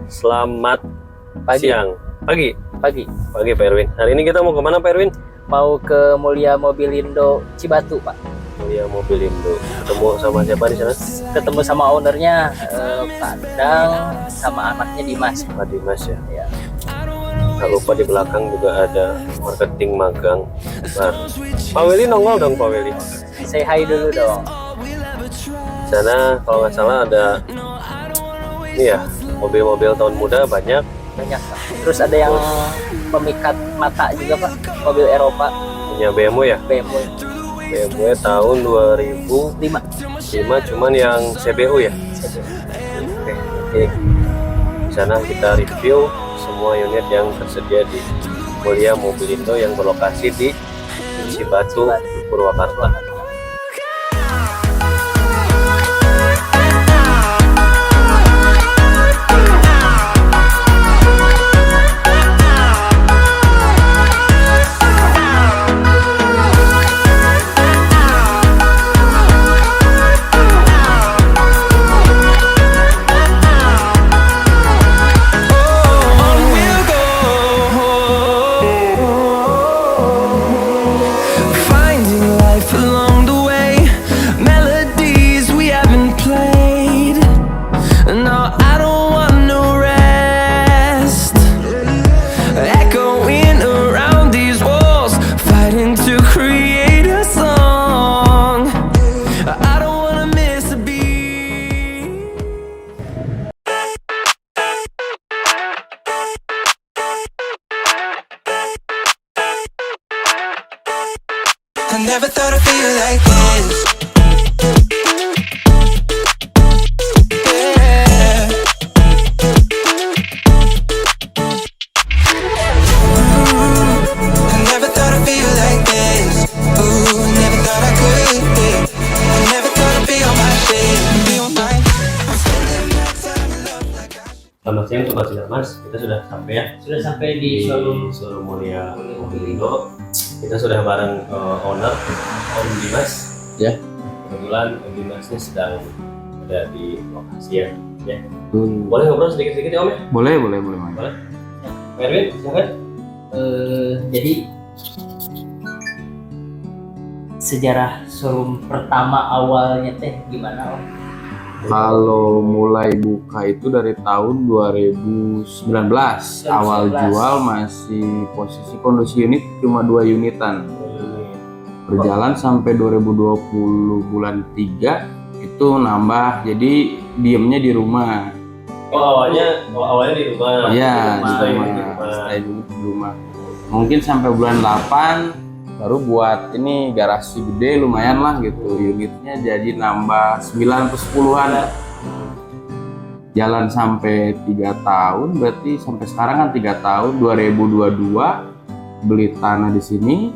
Selamat Pagi. siang, pagi Pagi. Pak Erwin. Hari ini kita mau kemana Pak Erwin? Mau ke Mulia Mobilindo Cibatu, Pak. Mulia Mobilindo. Ketemu sama siapa di sana? Ketemu sama ownernya, Pak Dadang, sama anaknya Dimas. Pak Dimas ya. Ya. Tak lupa di belakang juga ada marketing magang. Pak Willy nongol dong Pak Willy. Say hi dulu dong. Di sana kalau nggak salah ada ini ya, mobil-mobil tahun muda banyak. Banyak, Pak. Terus ada yang pemikat mata juga, Pak. Mobil Eropa, Punya BMW ya. BMW BMW tahun 2005 5. cuman yang CBU ya. Oke. Di sana kita review semua unit yang tersedia di Mulia Mobilindo yang berlokasi di Cibatu, Purwakarta. I never thought I'd feel like this. Yeah. I never thought I'd feel like this. Ooh, never thought I could. I never thought I'd be on my shit. Be on mine. I'm spending my time in love like I should. Selamat siang Sobat Sinar Mas, kita sudah sampai ya Sudah sampai di showroom showroom Mulia Mobilindo. Kita sudah bareng owner Om Dimas. Ya. Kebetulan Om Dimasnya sedang ada di lokasi ya. Boleh ngobrol sedikit-sedikit ya Om ya? Boleh. Boleh. Pak Erwin, silakan. Jadi sejarah showroom pertama awalnya teh gimana, Om? Kalau mulai buka itu dari tahun 2019, awal jual masih posisi kondisi unit cuma 2 unitan. Berjalan sampai 2020 bulan 3 itu nambah, jadi diemnya di rumah. Oh awalnya di rumah. Iya, Stay di rumah. Stay dulu di rumah. Mungkin sampai bulan 8 baru buat ini garasi gede lumayan lah gitu, unitnya jadi nambah 9 ke 10-an. Jalan sampai 3 tahun, berarti sampai sekarang kan 3 tahun. 2022 beli tanah di sini,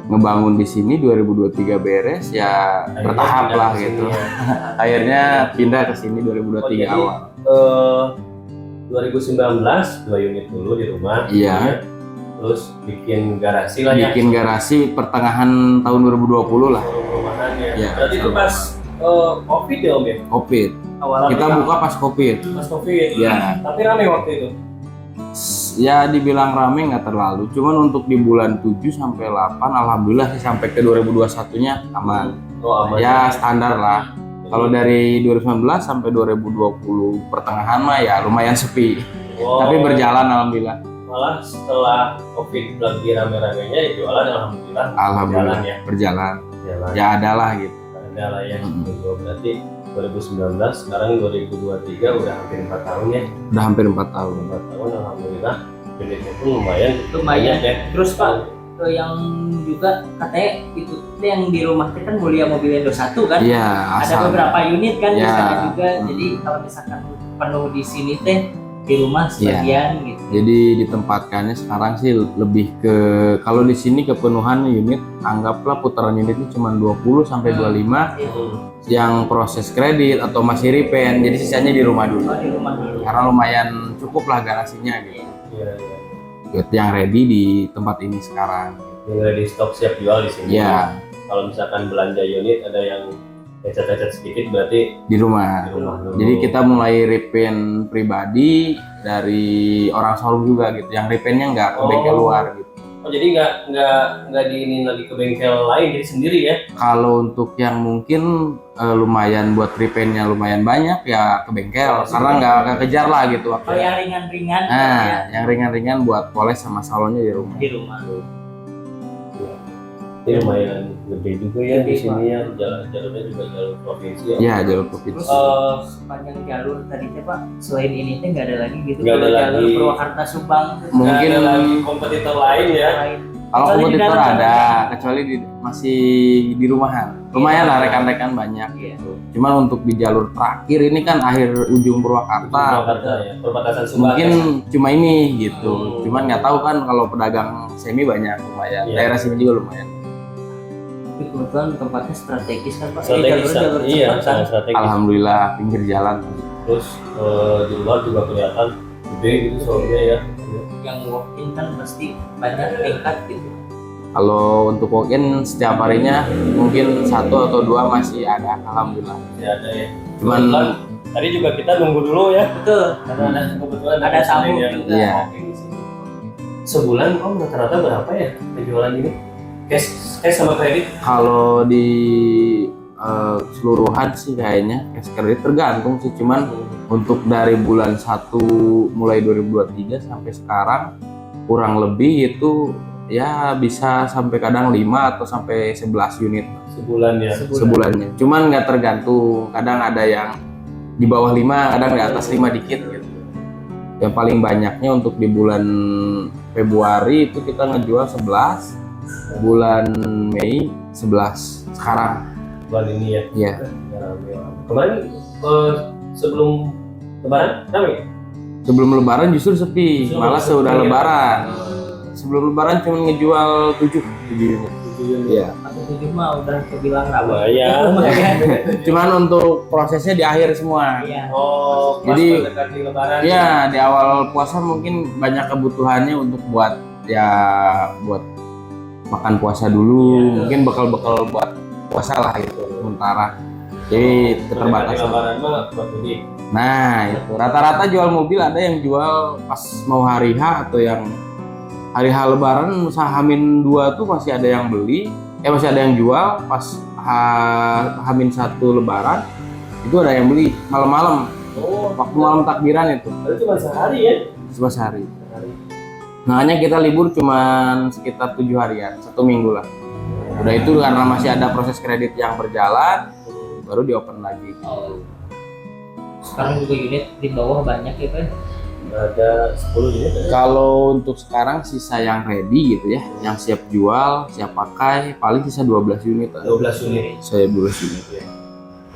ngebangun di sini, 2023 beres ya, Akhirnya bertahap pindah lah ke gitu. sini ya. Akhirnya pindah ke sini 2023 jadi, awal. 2019 2 unit dulu di rumah. Iya. Terus bikin garasi lah ya. Bikin garasi pertengahan tahun 2020 lah. Perumahan ya. Iya, Berarti itu pas Covid ya Om ya? Covid. Awalnya Kita buka pas Covid. Pas Covid. Ya. Tapi rame waktu itu. Ya dibilang rame nggak terlalu, cuman untuk di bulan 7 sampai 8 alhamdulillah sih sampai ke 2021-nya aman. Oh aman. Ya standar lah. Kalau dari 2019 sampai 2020 pertengahan mah ya lumayan sepi. Oh, Tapi berjalan alhamdulillah. malah setelah Covid lagi rame-ramenya ya jualan alhamdulillah. Alhamdulillah Jalan ya. berjalan. Jalan. Ya ada lah gitu. Ada lah ya. Berarti 2019 sekarang 2023 udah hampir 4 tahun ya. Udah hampir 4 tahun. 4 tahun alhamdulillah. Unitnya pun lumayan. Lumayan. ya. Terus Pak, yang juga katanya itu teh yang di rumah teh kan Mulia Mobilindo 1 kan? Iya, Ada asal. beberapa unit kan di Ya. sana juga. Jadi kalau misalkan penuh di sini teh di rumah sebagian gitu. Jadi ditempatkannya sekarang sih lebih ke, kalau di sini kepenuhan unit anggaplah putaran unitnya cuma 20 sampai 25 yang proses kredit atau masih repaint, jadi sisanya di rumah dulu. Oh, di rumah dulu. Karena lumayan cukup lah garasinya gitu. Iya. Buat yang ready di tempat ini sekarang. Yang ready stok siap jual di sini. Iya. Kalau misalkan belanja unit ada yang lecet-lecet sedikit berarti di rumah. di rumah dulu. Jadi kita mulai repaint pribadi dari orang showroom juga gitu. Yang repaintnya nggak ke bengkel luar gitu. Oh jadi nggak diinin lagi ke bengkel lain, jadi sendiri ya? Kalau untuk yang mungkin lumayan buat repaintnya lumayan banyak ya ke bengkel, karena nggak kejar lah gitu Kalau waktu. yang ringan-ringan Nah, ya yang ringan-ringan buat poles sama salonnya di rumah. di rumah. Ini lumayan gede juga ya di Gede, sini ya, jalurnya juga jalur provinsi ya. Ya jalur provinsi. Sepanjang jalur tadi teh Pak, selain ini teh nggak ada lagi gitu. Nggak ada Kalau jalur lagi. Purwakarta Subang Mungkin Nggak ada lagi kompetitor lain ya. lain. Kalau Kecuali di kompetitor dalam ada, kecuali masih di rumahan. Lumayan lah rekan-rekan banyak. Iya. Cuman untuk di jalur terakhir ini kan akhir ujung Purwakarta. Purwakarta ya, perbatasan Subang. Mungkin ya. cuma ini gitu. Hmm. Cuman nggak tahu kan kalau pedagang semi banyak lumayan. Iya. Daerah sini juga lumayan. Tapi kebetulan tempatnya strategis kan Pak. Strategis, Jalur iya, cepat kan. sangat strategis. Alhamdulillah pinggir jalan. Terus di luar juga kelihatan gede gitu soalnya ya. Yang walk in kan pasti banyak tingkat gitu. Kalau untuk walk-in setiap harinya mungkin 1 atau 2 masih ada, alhamdulillah. Masih ada ya. Cuman Kebetulan, tadi juga kita nunggu dulu ya. Betul. Karena ada kebetulan Ada tamu ya. juga. Iya. Di sini. Sebulan Om rata-rata berapa ya penjualan ini? Cash sama kredit? kalau di keseluruhan sih kayaknya cash kredit tergantung sih, cuman untuk dari bulan 1 mulai 2023 sampai sekarang kurang lebih itu ya bisa sampai kadang 5 atau sampai 11 unit Sebulan ya. sebulannya. Cuman nggak tergantung, kadang ada yang di bawah 5, kadang di atas 5 dikit gitu. Yang paling banyaknya untuk di bulan Februari itu kita ngejual 11, bulan Mei 11 sekarang. Bulan ini ya. Iya. Kemarin sebelum Lebaran ramai? Sebelum Lebaran justru sepi, Justru malah sepi, sudah ya. Lebaran. Sebelum Lebaran cuma ngejual 7 unit. Iya. Atau 7 mah udah kebilang ramai. Lumayan. Cuman untuk prosesnya di akhir semua. Iya. Oh, pas Jadi, mendekati Lebaran. Ya di awal puasa mungkin banyak kebutuhannya untuk buat makan puasa dulu, Iya. mungkin bekal-bekal buat puasa lah itu sementara. Jadi Mendekati keterbatasan. Lebaran mah buat mudik. Nah itu rata-rata jual mobil ada yang jual pas mau hari H atau yang hari H Lebaran Hamin 2 tuh masih ada yang beli, masih ada yang jual pas Hamin 1 Lebaran itu ada yang beli malam-malam, Oh, waktu malam takbiran itu itu cuma sehari ya? cuma sehari. Makanya kita libur cuman sekitar 7 harian, 1 minggu lah. Udah itu karena masih ada proses kredit yang berjalan, baru di open lagi. Oh. Sekarang juga unit di bawah banyak ya Pak. Ada 10 unit ya? Kalau untuk sekarang sisa yang ready gitu ya, yang siap jual, siap pakai, paling sisa 12 unit. 12 unit. Saya 12 unit.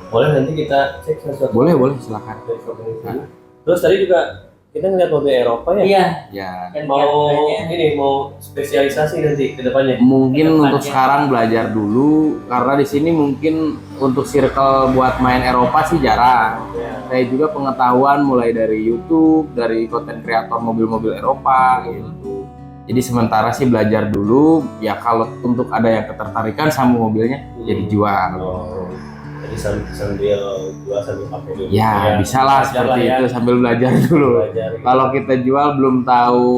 Boleh nanti kita cek satu-satu. Boleh, silakan. Dari shop ini dulu. Terus tadi juga kita ngeliat mobil Eropa ya? Iya. Ya, Dan Mau harganya mau spesialisasi nanti ke depannya. mungkin Kedepannya. untuk sekarang belajar dulu karena di sini mungkin untuk circle buat main Eropa sih jarang. Ya. Saya juga pengetahuan mulai dari YouTube, dari konten kreator mobil-mobil Eropa gitu. Jadi sementara sih belajar dulu, ya kalau untuk ada yang ketertarikan sama mobilnya, ya dijual. Oh. Jadi sambil jual sambil pakai dulu. Ya bisa lah Belajar seperti ya. itu sambil belajar dulu. Belajar gitu. Kalau kita jual belum tahu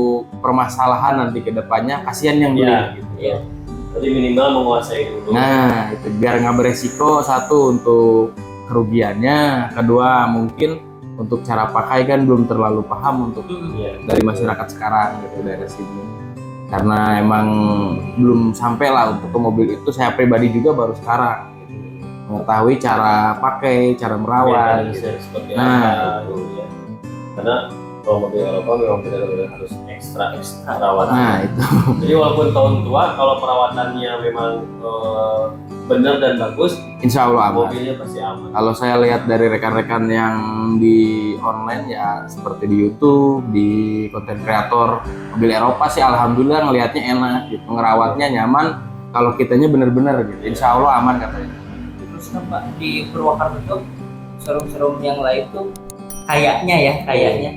permasalahan nanti ke depannya, kasihan yang beli. Iya. Gitu. Iya. Jadi minimal menguasai dulu. Nah, itu biar nggak beresiko, satu untuk kerugiannya, kedua mungkin untuk cara pakai kan belum terlalu paham untuk Iya. dari masyarakat sekarang gitu dari sini. Karena emang belum sampai lah untuk ke mobil itu, saya pribadi juga baru sekarang gitu. Mengetahui cara pakai, cara merawat. Bisa seperti Nah, apa gitu ya. Karena kalau mobil Eropa memang benar-benar harus ekstra perawatan. Nah itu. Jadi walaupun tahun tua, kalau perawatannya memang benar dan bagus, Insya Allah aman. mobilnya pasti aman. Kalau saya lihat dari rekan-rekan yang di online ya seperti di YouTube, di konten kreator mobil Eropa sih alhamdulillah ngelihatnya enak gitu, ngerawatnya nyaman. Kalau kitanya bener-bener gitu, insya Allah aman katanya. Terus kan Pak di Purwakarta tuh showroom-showroom yang lain tuh kayaknya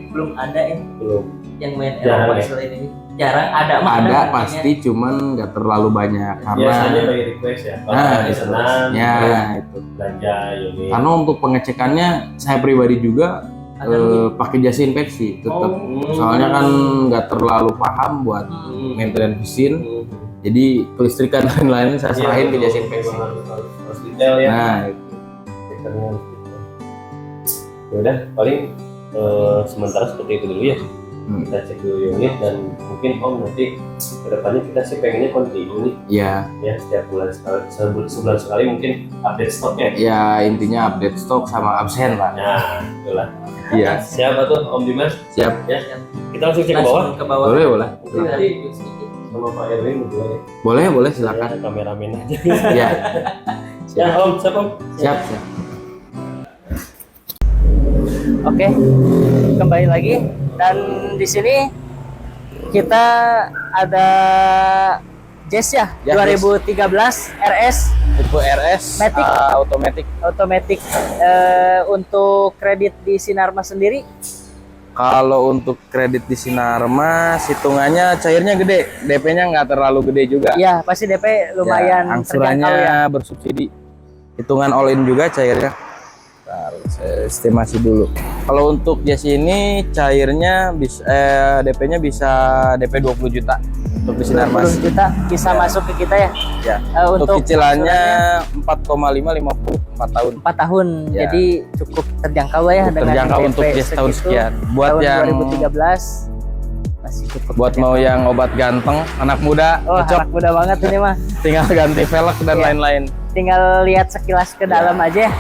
belum ada ya Belum. yang main Jarang Eropa ya? selain ini? Jarang ada mah Ada kayaknya. pasti, cuman nggak terlalu banyak Biasanya karena by request ya. Kalau Nah, ada senang, ya itu. belanja unit. Karena untuk pengecekannya saya pribadi juga Ada pakai jasa inspeksi tetap. Oh. Soalnya kan nggak terlalu paham buat maintenance mesin, jadi kelistrikan dan lain-lain saya serahin ke jasa inspeksi. Harus detail ya. Nah, itu. Cekernya harus detail. Ya udah, paling sementara seperti itu dulu ya. Kita cek dulu unit dan mungkin Om nanti kedepannya kita sih pengennya continue nih Ya, ya, setiap bulan sekali, sebulan sekali mungkin update stoknya. ya intinya update stok sama absen lah. Nah, itulah. Iya, Siapa tuh Om Dimas? siap. Ya, kita langsung cek ke bawah. Ke bawah. Boleh, boleh. Mungkin dari sedikit. Sama Pak Erwin berdua ya. Boleh silakan. Saya kameramen aja. Ya, Ya Om, siapa Om? siap. Oke, kembali lagi dan di sini kita ada Jazz ya, Ya, 2013 RS Tipe RS Matic. automatic. automatic. Untuk kredit di Sinarmas sendiri Kalau untuk kredit di Sinarmas hitungannya cairnya gede, DP-nya nggak terlalu gede juga. ya pasti DP lumayan Ya, terjangkau angsurannya ya. bersubsidi. Hitungan all in juga cairnya. Bentar, saya estimasi dulu. Kalau untuk jas ini cairnya bisa DP-nya bisa DP 20 juta untuk di Sinarmas. 20 juta bisa Ya. masuk ke kita ya. Ya. Untuk Untuk cicilannya angsurannya 4,5 4 tahun. 4 tahun. Ya. Jadi cukup terjangkau lah ya dengan Terjangkau DP untuk jas tahun segitu. sekian. Buat Tahun yang 2013 masih cukup buat mau terjangkau. yang obat ganteng, anak muda, Oh, cocok. anak muda banget ini mah. Tinggal ganti velg dan Iya. lain-lain. Tinggal lihat sekilas ke dalam aja.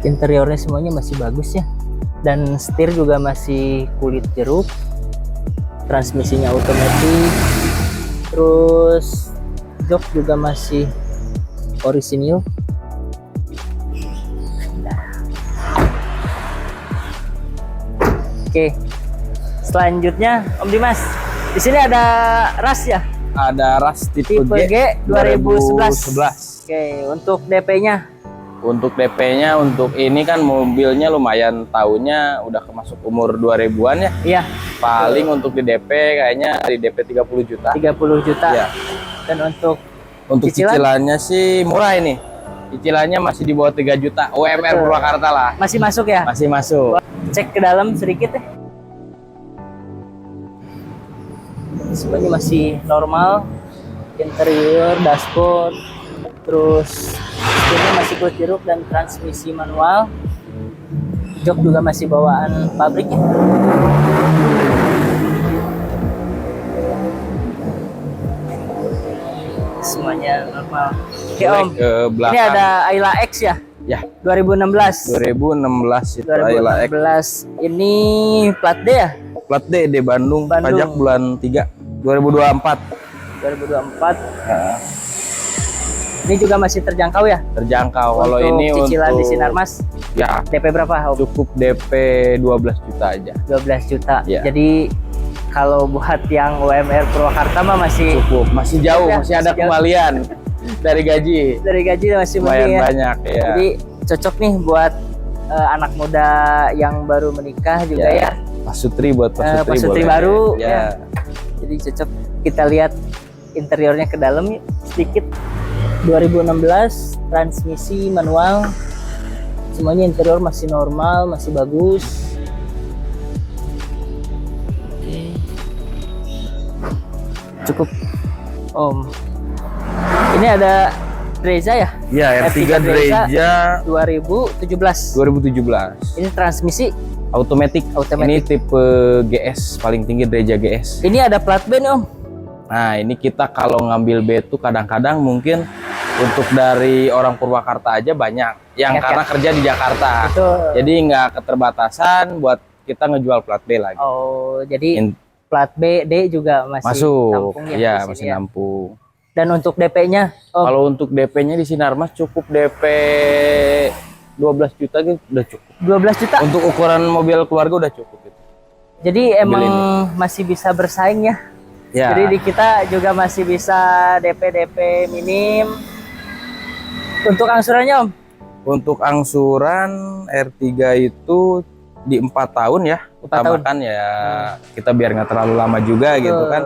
Interiornya semuanya masih bagus ya. Dan setir juga masih kulit jeruk. Transmisinya otomatis. Terus jok juga masih orisinil. Oke. Selanjutnya Om Dimas. Di sini ada ras ya? Ada ras tipe Tipe G 2011. 2011. Oke, untuk DP-nya Untuk DP-nya untuk ini kan mobilnya lumayan tahunnya udah masuk umur 2000-an ya. iya Paling untuk di DP kayaknya di DP 30 juta. 30 juta. Ya. Dan untuk Untuk Cicilan? cicilannya sih murah ini. Cicilannya masih di bawah 3 juta. UMR Betul. Purwakarta lah. masih masuk ya? Masih masuk. Cek ke dalam sedikit ya. Semuanya masih normal. Interior, dashboard, terus setirnya masih kulit jeruk dan transmisi manual. Jok juga masih bawaan pabrik ya. Semuanya normal. Oke Om, Ke belakang. ini ada Ayla X ya? Ya, 2016. 2016 itu Ayla X. 2016. Ini plat D ya? Plat D di Bandung, Bandung. pajak bulan 3 2024. 2024. Nah, Ini juga masih terjangkau ya? terjangkau. Kalau Untuk ini cicilan untuk di Sinarmas ya DP berapa Om? cukup DP 12 juta aja. 12 juta. Ya. Jadi kalau buat yang UMR Purwakarta mah masih Cukup, masih jauh, Ya, masih ada masih jauh. kembalian dari gaji. dari gaji masih Lumayan mending ya. banyak ya. Jadi cocok nih buat anak muda yang baru menikah juga Ya. ya. Pasutri buat pasutri, Pasutri boleh. baru, Ya. ya. Jadi cocok. Kita lihat interiornya ke dalam yuk, sedikit. 2016, transmisi manual. Semuanya interior masih normal, masih bagus. Cukup Om. Ini ada Brezza ya? Ya, R3 R3 Dreja 2017. 2017. Ini transmisi Automatic. Automatic. Ini tipe GS, paling tinggi Dreja GS. ini ada plat B nih Om. Nah, ini kita kalau ngambil B itu kadang-kadang mungkin untuk dari orang Purwakarta aja banyak yang Banyak, karena ya? kerja di Jakarta. Betul. Jadi nggak keterbatasan buat kita ngejual plat B lagi. Oh, jadi In- plat B, D juga masih masuk, nampung ya? ya di sini masih ya? nampung. Dan untuk DP-nya, Om, Kalau untuk DP-nya di Sinarmas cukup DP 12 juta gitu udah cukup. 12 juta. Untuk ukuran mobil keluarga udah cukup gitu. Jadi emang ini. masih bisa bersaing ya. Ya. Jadi di kita juga masih bisa DP minim. Untuk angsurannya Om, Untuk angsuran R3 itu di 4 tahun ya. tahun. utamakan ya kita biar nggak terlalu lama juga gitu kan.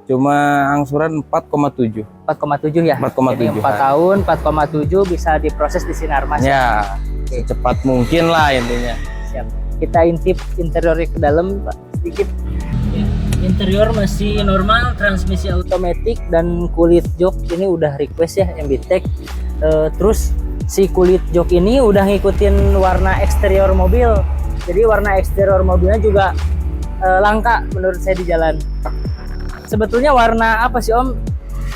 Cuma angsuran 4,7. 4,7 ya. 4,7. Jadi 4 tahun 4,7 bisa diproses di Sinarmas. Ya, secepat mungkin lah intinya. Siap. Kita intip interiornya ke dalam Pak sedikit. Interior masih normal, transmisi otomatis dan kulit jok ini udah request ya MBTech. Terus si kulit jok ini udah ngikutin warna eksterior mobil. Jadi warna eksterior mobilnya juga langka menurut saya di jalan. Sebetulnya warna apa sih Om?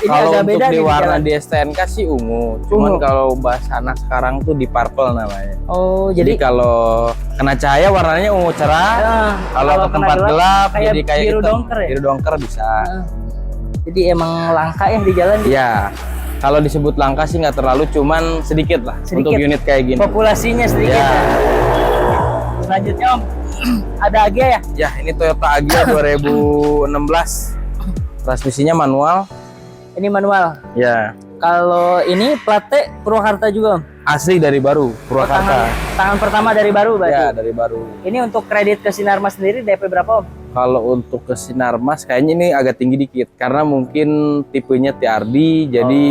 Ini Kalau agak untuk beda di nih warna jalan. di STNK sih ungu. Cuman Ungu. kalau bahasa anak sekarang tuh di purple namanya. Oh, Jadi jadi kalau kena cahaya warnanya ungu cerah. Nah, kalau ke kena tempat gelap kayak jadi kayak biru hitam. dongker ya? Biru dongker bisa. jadi emang langka ya di jalan. Iya. Kalau disebut langka sih nggak terlalu, cuman sedikit lah Sedikit. untuk unit kayak gini. Populasinya sedikit Ya. ya. Selanjutnya Om, ada Agya ya? Ya, ini Toyota Agya 2016. Transmisinya manual. Ini manual. Ya, Kalau ini plate Purwakarta juga Om. asli dari baru Purwakarta. Tangan pertama dari baru berarti. Ya, dari baru. Ini untuk kredit ke Sinarmas sendiri DP berapa Om? Kalau untuk ke Sinarmas kayaknya ini agak tinggi dikit karena mungkin tipenya TRD, jadi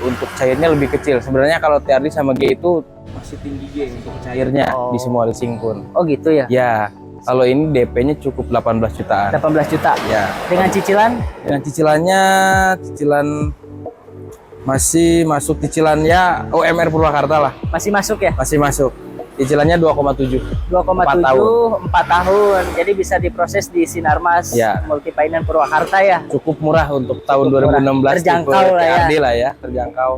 untuk cairnya lebih kecil. Sebenarnya kalau TRD sama G itu masih tinggi G untuk cairnya di semua leasing pun. Oh gitu ya. Ya, kalau ini DP-nya cukup 18 jutaan. 18 juta. Ya. Dengan cicilan Dengan cicilan masih masuk cicilan ya UMR Purwakarta lah, masih masuk ya? masih masuk. Cicilannya 2,7. 2,7 4 tahun. Jadi bisa diproses di Sinarmas Ya. Multifinance Purwakarta ya. Cukup murah untuk tahun Cukup murah. 2016. Terjangkau tipe lah ya. TRD lah ya, terjangkau.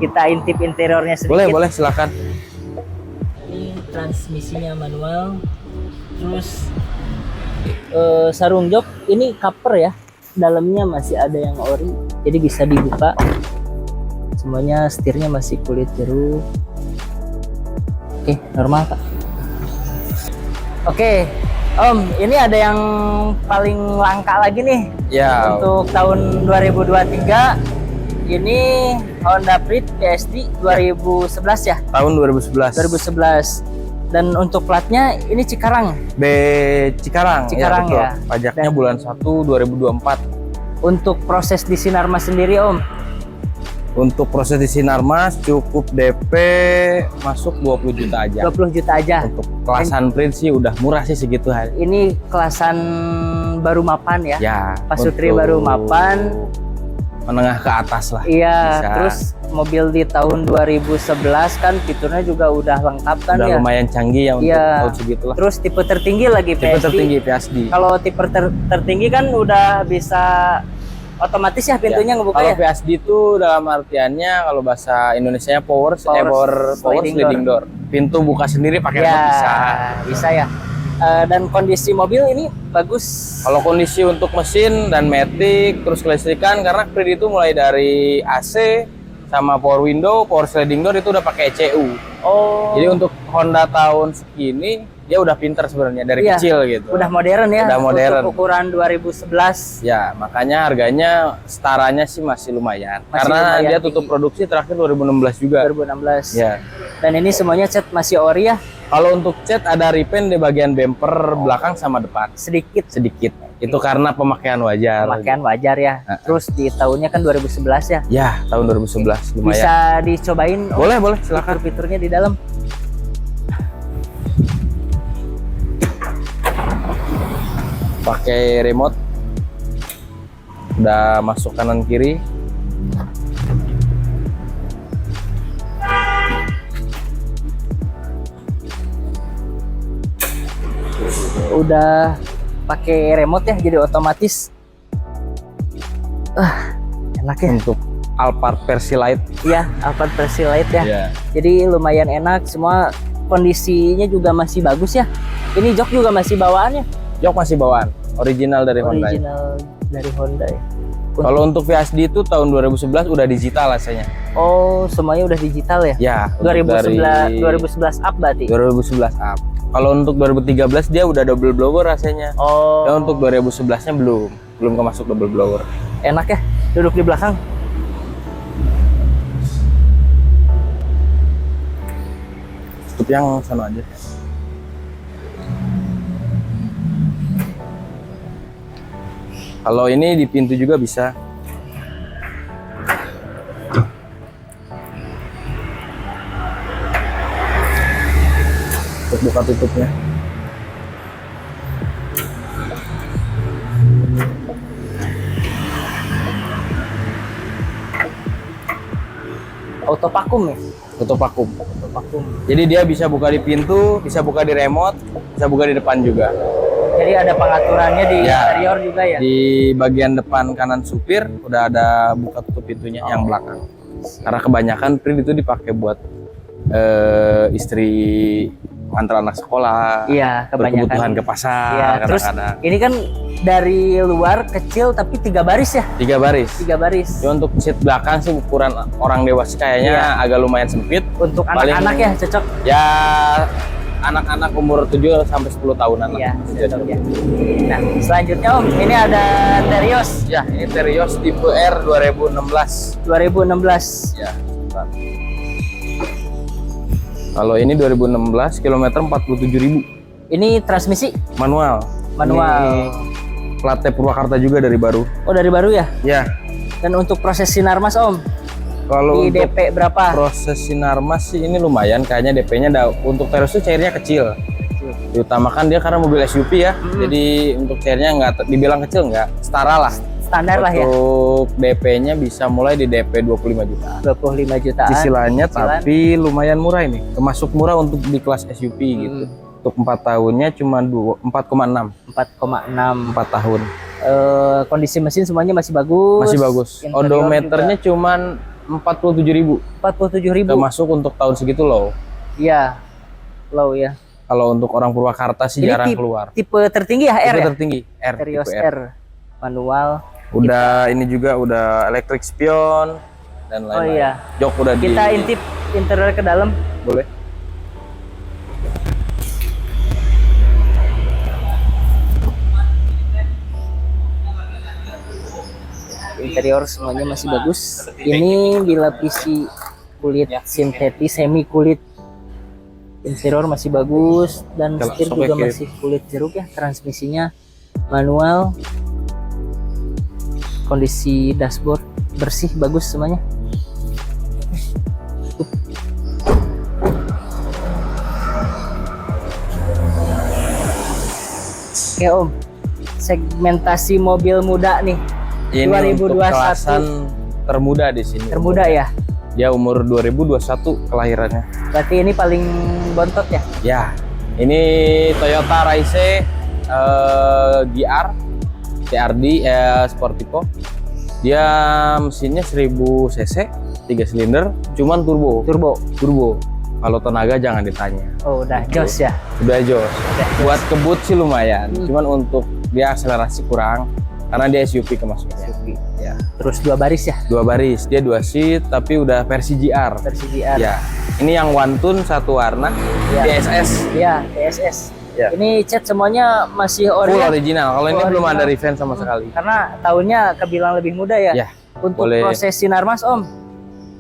Kita intip interiornya sedikit. Boleh silakan. Ini transmisinya manual. Terus sarung jok ini cover ya. Dalamnya masih ada yang ori. Jadi bisa dibuka. Semuanya setirnya masih kulit jeruk. Oke, normal Pak. Oke, Om, ini ada yang paling langka lagi nih. Ya, Untuk tahun 2023 ini Honda Freed PSD 2011 ya. tahun 2011. 2011. Dan untuk platnya ini Cikarang. B Cikarang. Cikarang betul. ya. Pajaknya Dan- bulan 1 2024. Untuk proses di Sinarmas sendiri Om, Untuk proses di Sinarmas cukup DP masuk 20 juta aja. 20 juta aja. Untuk kelasan print sih udah murah sih segitu hari. Ini kelasan baru mapan ya. Ya, Pasutri untuk baru mapan. menengah ke atas lah. Iya, Bisa. terus mobil di tahun 2011 kan fiturnya juga udah lengkap kan Udah ya. lumayan canggih ya untuk Iya. tahun segitu lah. Terus tipe tertinggi lagi Tipe PSD. tertinggi PSD. Kalau tipe tertinggi kan udah bisa otomatis ya pintunya ngebuka Kalau ya. PSD itu dalam artiannya kalau bahasa Indonesianya power sliding door. Pintu buka sendiri pakai Ya, remote bisa. bisa ya. Dan kondisi mobil ini bagus. Kalau kondisi untuk mesin dan matic terus kelistrikan karena Freed itu mulai dari AC sama power window, power sliding door itu udah pakai ECU. Oh, Jadi untuk Honda tahun segini dia udah pinter sebenarnya dari Iya, kecil gitu. udah modern ya. Udah modern. Untuk ukuran 2011. Ya, makanya harganya setaranya sih masih lumayan. Masih Karena lumayan dia tinggi. tutup produksi terakhir 2016 juga. 2016. Ya. Dan ini semuanya cat masih ori ya, Kalau untuk cat ada repaint di bagian bumper belakang sama depan. sedikit Sedikit. Itu karena pemakaian wajar. pemakaian wajar ya. Terus di tahunnya kan 2011 ya. Ya, tahun 2011 lumayan. Bisa dicobain Om, Boleh, silakan. fitur-fiturnya di dalam. Pakai remote. Udah masuk kanan kiri. Udah pakai remote ya, jadi otomatis. Enak ya. Untuk Alphard versi light. Iya, Alphard versi light ya. Ya. Jadi lumayan enak, semua kondisinya juga masih bagus ya. Ini jok juga masih bawaannya, Jok masih bawaan. Original dari Honda. original dari Honda ya. Kalau untuk VSD itu tahun 2011 udah digital rasanya. Oh, semuanya udah digital ya? Ya, untuk 2011 up berarti. 2011 up. Kalau untuk 2013 dia udah double blower rasanya. Oh, Dan untuk 2011-nya belum kemasuk double blower. enak ya duduk di belakang. Tutup yang sana aja. Kalau ini di pintu juga bisa. Untuk buka tutupnya. Auto vakum ya? Tutup vakum. Auto vakum. Jadi dia bisa buka di pintu, bisa buka di remote, bisa buka di depan juga. Jadi ada pengaturannya di Ya. interior juga ya? Di bagian depan kanan supir udah ada buka tutup pintunya yang belakang. Karena kebanyakan print itu dipakai buat istri antar anak sekolah, Iya, kebanyakan. berkebutuhan ke pasar, Iya, terus kadang-kadang. ini kan dari luar kecil tapi 3 baris ya? 3 baris. 3 baris. Cuma untuk seat belakang sih ukuran orang dewasa kayaknya Iya. agak lumayan sempit. Untuk Paling- anak-anak ya cocok? Ya anak-anak umur 7 sampai 10 tahunan lah. Iya, cocok ya. Nah, selanjutnya Om, ini ada Terios Ya, ini Terios tipe R 2016. 2016. Ya, bentar. Kalau ini 2016, kilometer 47.000. Ini transmisi Manual. manual. Ini platnya Purwakarta juga dari baru. Oh, dari baru ya? Ya, Dan untuk proses sinarmas Om, kalau di untuk DP berapa? proses sinarmas sih ini lumayan. Kayaknya DP-nya untuk Terios itu cairnya kecil. Diutamakan dia karena mobil SUV ya. Jadi untuk cairnya nggak dibilang kecil, nggak setara lah. Standar lah ya? Untuk DP-nya bisa mulai di DP 25 juta. 25 jutaan. Cicilannya Cicilan. tapi lumayan murah ini. Termasuk murah untuk di kelas SUV gitu. Untuk 4 tahunnya cuma 4,6. 4,6. 4 tahun. Kondisi mesin semuanya masih bagus. Masih bagus. Interior Odometernya cuma 47.000. 47.000. Termasuk untuk tahun segitu low. Iya. Low ya. Kalau untuk orang Purwakarta sih Ini jarang keluar. Tipe tertinggi ya R Tipe ya? tertinggi R. Terios tipe R. Manual. Udah ini juga udah electric spion dan Oh lain-lain. iya. Jok udah Kita intip interior ke dalam. boleh. Interior semuanya masih bagus. Ini dilapisi kulit sintetis, semi kulit. Interior masih bagus dan Kalau setir sobek juga ya. masih kulit jeruk ya. Transmisinya manual. Kondisi dashboard bersih, bagus semuanya. Oke Om, segmentasi mobil muda nih. Ini untuk 2021. kelasan termuda di sini. Termuda ya? Dia umur 2021 kelahirannya. Berarti ini paling bontot ya? Ya, ini Toyota Raice GR TRD Sportivo. Dia mesinnya 1000 cc, 3 silinder, cuman turbo. Turbo. Kalau tenaga jangan ditanya. Oh, udah jos ya? Udah jos. Udah jos. Buat kebut sih lumayan, cuman untuk dia akselerasi kurang karena dia SUV kemasuknya. Ya. Terus 2 baris ya? 2 baris, dia 2 seat tapi udah versi GR. Versi GR. Ya. Ini yang one tune satu warna, Ya. DSS. Iya, TSS. Ya. Ini cat semuanya masih ori Full ya? original. Kalau ini Full belum original. ada revamp sama sekali. Karena tahunnya kebilang lebih muda ya? Ya. Untuk boleh. proses sinarmas Om?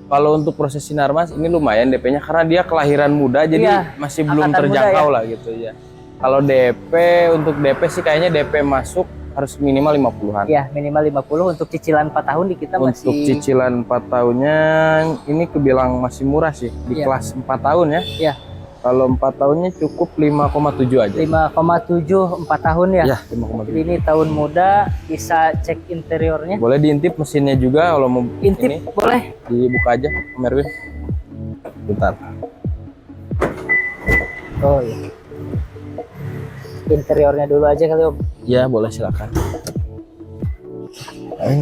Kalau untuk proses sinarmas ini lumayan DP-nya karena dia kelahiran muda jadi Iya, masih belum angkatan muda terjangkau ya. lah gitu ya. Kalau DP untuk DP sih kayaknya DP masuk harus minimal 50-an. Ya, minimal 50. Untuk cicilan 4 tahun di kita Untuk masih... cicilan 4 tahunnya ini kebilang masih murah sih di Iya. kelas 4 tahun ya. Iya. Kalau 4 tahunnya cukup 5,7 aja. 5,7 4 tahun ya? Ya, 5,7. Jadi ini tahun muda, bisa cek interiornya. Boleh diintip mesinnya juga kalau mau Intip ini boleh? dibuka aja, Om Erwin. Bentar. Oh iya. Interiornya dulu aja kali Om. Ya, boleh silakan.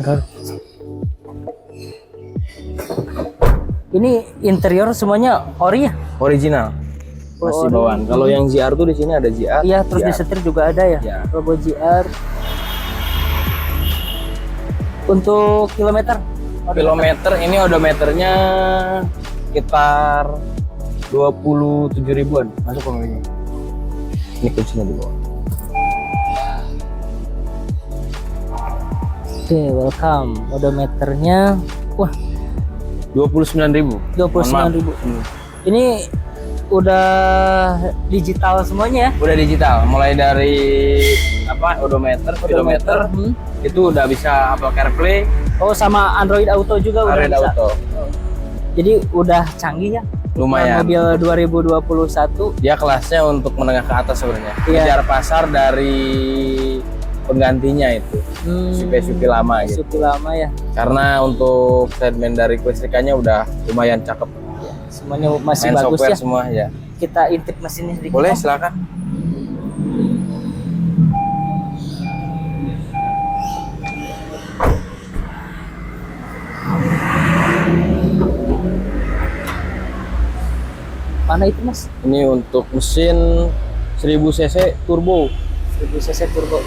Kan. Ini interior semuanya ori ya? Original. ori. Masih bawaan. Kalau yang GR tuh di sini ada GR. Iya, terus di GR. setir juga ada ya? Ya. Logo GR. Untuk kilometer? Kilometer ini odometernya sekitar 27 ribuan. Masuk pemiliknya. Ini kuncinya di bawah. Oke, welcome. Odometernya, wah, 29.000. 29.000. Ini udah digital semuanya ya. Udah digital, mulai dari odometer, speedometer, itu udah bisa Apple CarPlay, Oh, sama Android Auto juga udah Android bisa. Auto. Jadi udah canggih ya. Lumayan. Mobil 2021. Dia kelasnya untuk menengah ke atas sebenarnya. Iya. Kejar pasar dari penggantinya itu. SUV lama gitu. SUV lama ya. Karena untuk segmen dari kelistrikannya udah lumayan cakep. Semuanya masih Main bagus software ya. semua ya. Kita intip mesinnya sedikit. Boleh, Om. silakan. Mana itu Mas? Ini untuk mesin 1000 cc turbo. 1000 cc turbo.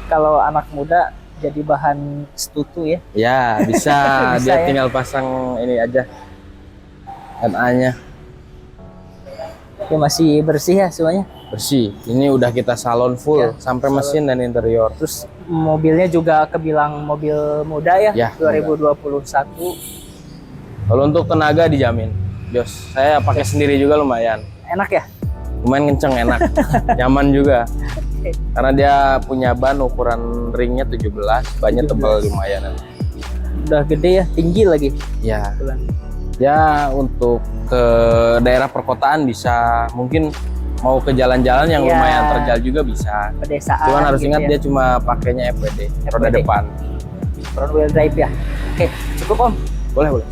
Kalau anak muda jadi bahan setutu ya. Ya, bisa. Bisa Dia ya. tinggal pasang ini aja. NA-nya Oke, masih bersih ya semuanya. bersih. Ini udah kita salon full Ya, sampai salon. mesin dan interior. Terus mobilnya juga kebilang mobil muda ya, Ya, 2021. Kalau untuk tenaga dijamin. Jos, saya pakai sendiri juga lumayan. Enak ya? Lumayan kenceng, enak. Nyaman juga. Karena dia punya ban ukuran ringnya 17, bannya tebal lumayan. Udah gede ya, tinggi lagi. Ya, Kebetulan. ya untuk ke daerah perkotaan bisa, mungkin mau ke jalan-jalan yang Ya. lumayan terjal juga bisa. Pedesaan. Cuman harus gitu ingat ya. dia cuma pakainya FWD, roda FWD. depan. Front wheel drive ya. Oke, cukup Om. Boleh, boleh.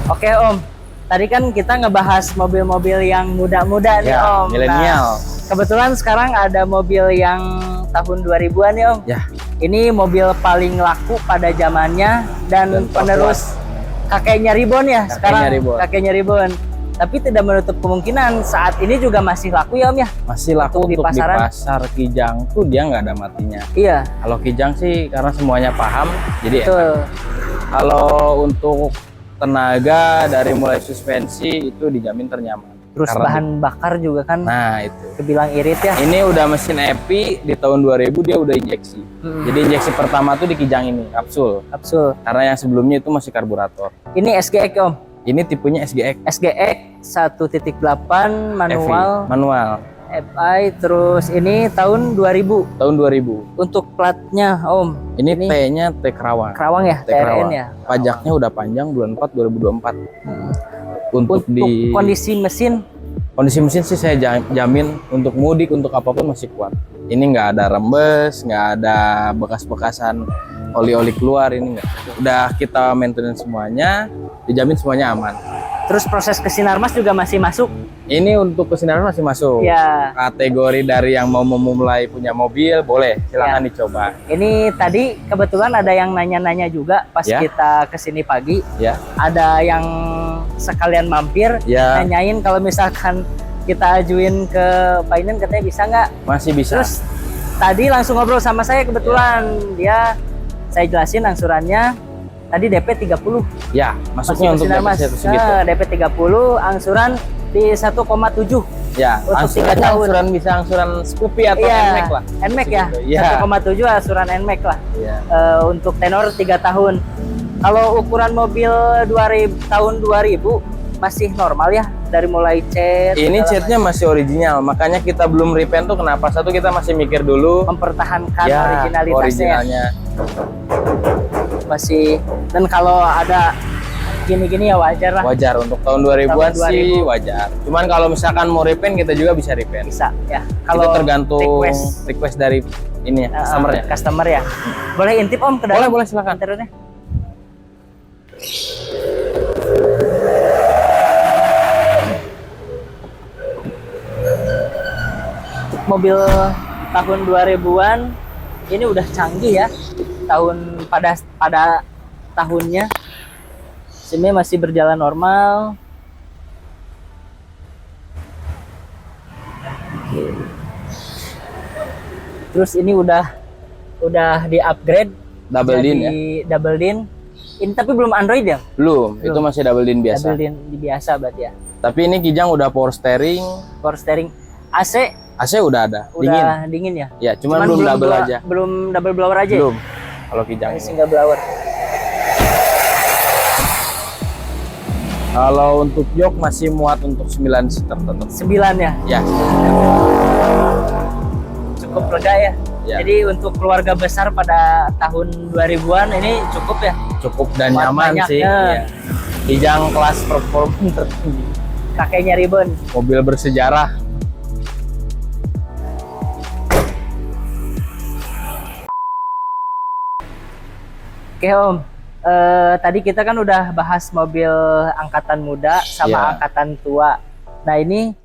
Oke Om, tadi kan kita ngebahas mobil-mobil yang muda-muda nih Ya, Om. milenial. Nah, kebetulan sekarang ada mobil yang tahun 2000-an nih Om. Ya, Ini mobil paling laku pada zamannya dan Dan penerus kakeknya Ribbon ya Kakeknya sekarang. Ribbon. Kakeknya Ribbon. Tapi tidak menutup kemungkinan saat ini juga masih laku ya Om ya. masih laku Untuk di untuk di pasaran. pasar Kijang tuh dia nggak ada matinya. Iya, Kalau Kijang sih karena semuanya paham, jadi enak. betul. Kalau untuk tenaga dari mulai suspensi itu dijamin ternyaman. Terus Karena bahan bakar juga kan Nah itu. kebilang irit ya. Ini udah mesin EPI di tahun 2000 dia udah injeksi. Jadi injeksi pertama tuh di Kijang ini kapsul. Kapsul. Karena yang sebelumnya itu masih karburator. Ini SGX Om. Ini tipenya SGX. SGX 1.8 manual FI, manual FI, terus ini tahun 2000. tahun 2000. Untuk platnya Om, Ini Ini T-nya T Kerawang. Kerawang ya, T TRN Kerawang. ya. Pajaknya udah panjang bulan 4 2024. Untuk, Untuk kondisi mesin kondisi mesin sih saya jamin untuk mudik untuk apapun masih kuat. Ini nggak ada rembes, nggak ada bekas-bekasan oli-oli keluar, ini nggak. Udah kita maintenance semuanya, dijamin semuanya aman. terus proses ke Sinarmas juga masih masuk. Ini untuk kesinaran masih masuk. Ya, Kategori dari yang mau memulai punya mobil boleh, silakan dicoba. ini tadi kebetulan ada yang nanya-nanya juga pas Ya. kita kesini pagi. Ya, Ada yang sekalian mampir ya nanyain kalau misalkan kita ajuin ke finance katanya bisa nggak? masih bisa. Terus tadi langsung ngobrol sama saya kebetulan saya jelasin angsurannya tadi DP 30. Ya, masuknya untuk Sinarmas. DP segitu. Nah, DP 30 angsuran di 1,7. Ya, untuk angsurannya 3 tahun. angsuran bisa angsuran Scoopy atau NMAX lah. NMAX ya. Iya. 1,7 angsuran NMAX lah. Iya. Untuk tenor 3 tahun. Kalau ukuran mobil 2000 tahun 2000 masih normal ya dari mulai cat. Ini segala catnya masih original, makanya kita belum repaint tuh kenapa? Satu kita masih mikir dulu. mempertahankan Ya, originalitasnya. originalnya. Masih, dan kalau ada gini-gini ya wajar lah, Wajar untuk tahun 2000-an Tahun sih 2000. wajar. Cuman kalau misalkan mau repaint kita juga bisa repaint. bisa ya. Itu Kalau tergantung request request dari ini customer-nya. customer ya. Boleh intip Om ke dalam? Boleh silakan. Interiornya. Mobil tahun 2000-an ini udah canggih ya. Tahun pada tahunnya SIM-nya masih berjalan normal. Terus ini udah di-upgrade Double jadi DIN ya? double DIN. Ini tapi belum Android ya? Belum, itu masih double DIN biasa. Double DIN biasa berarti ya. Tapi ini Kijang udah power steering, Power steering. AC AC udah ada, dingin. udah dingin ya? Ya, cuman belum double aja. Belum double blower aja. Belum. Kalau Kijang Ini ini. single blower. Kalau untuk jok masih muat untuk 9 seater tetap. 9 ya? Ya. Cukup lega ya? Ya. Jadi untuk keluarga besar pada tahun 2000-an ini cukup ya? Cukup dan Muat nyaman banyak, sih. ya. Iya. Kijang kelas performa tertinggi. Kakeknya Ribbon. Mobil bersejarah. Oke Om, tadi kita kan udah bahas mobil angkatan muda sama Iya. angkatan tua. Nah ini